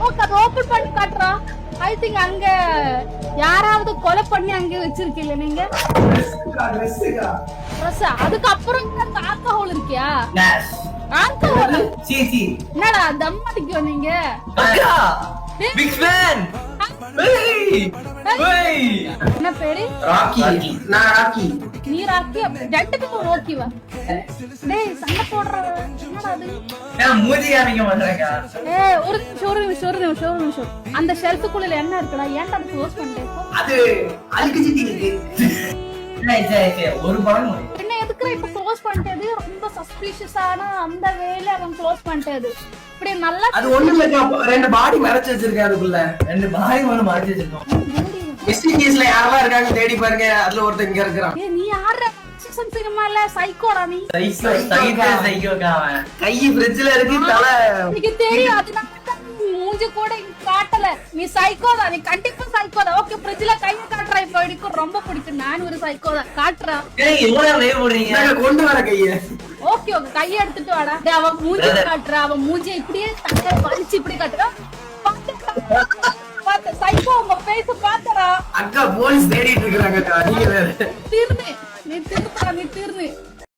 Okay அது open பண்ணி காட்டுறா. ஐ திங்க் அங்க யாராவது கொலை பண்ணி அங்க வச்சிருக்கீங்க நீங்க. அதுக்கு அப்புறம் ஆல்கஹால் இருக்கியா? ஆல்கஹால் சீ என்னடா தம் அடிக்கும் நீங்க? அக்கா பிக் ஃபேன். என்ன பேரு? ராக்கி. நான் ராக்கி. நீ ராக்கி. ரெண்டுக்கும் ரோக்கிவா? டேய் சண்டை போடுற என்னடா அது? நான் மூஞ்சி காமிக்க மாட்டேன்க்கா. ஏய் ஒரு நிமிஷம். அந்த ஷெல்ஃப்க்குள்ள என்ன இருக்குடா? ஏன்டா அது க்ளோஸ் பண்ணிட்டே? அது அழுக்கு சிட்டி இருக்கு. ஒரு படம் என்ன எதுக்குற இப்ப க்ளோஸ் பண்ணிட்டது? ரொம்ப சஸ்பிஷியஸான அந்த வேல அவன் க்ளோஸ் பண்ணிட்டது. இப்படி நல்லா அது ஒண்ணு இல்ல, ரெண்டு பாடி மறைச்சு வச்சிருக்கேன். அதுக்குள்ள ரெண்டு பாடி ஒண்ணு மறைச்சு வச்சிருக்கோம். மிஸ்டீரியஸ்ல யாரெல்லாம் இருக்காங்க தேடி பாருங்க. அதுல ஒருத்தன் இங்க இருக்கிறான். ஏய் நீ யாரா? சீசன் சினிமால சைக்கோடா நீ. சைக்கோக்கா அவன். கை ஃப்ரிட்ஜ்ல இருக்கு, தலை எனக்கு தெரியும். அதனால மூஞ்சி கூட காட்டல. நீ சைக்கோடா, நீ கண்டிப்பா சைக்கோடா. ஓகே ஃப்ரிட்ஜ்ல கைய காட்றா. இப்போ எனக்கு ரொம்ப பிடிக்கும். நான் ஒரு சைக்கோடா காட்றா. ஏய் எவ்வளவு லைவ் போடுறீங்க? நாங்க கொண்டு வர கைய. ஓகே கைய எடுத்துட்டு வாடா. டேய் அவன் மூஞ்சி காட்றா. அவன் மூஞ்சி இப்படியே தங்க வலிச்சு இப்படி காட்றா. பாத்து சைக்கோ உங்க ஃபேஸ் பாத்தறா. அக்கா போலீஸ் தேடிட்டு இருக்காங்க. நீங்க வேற திரும்பி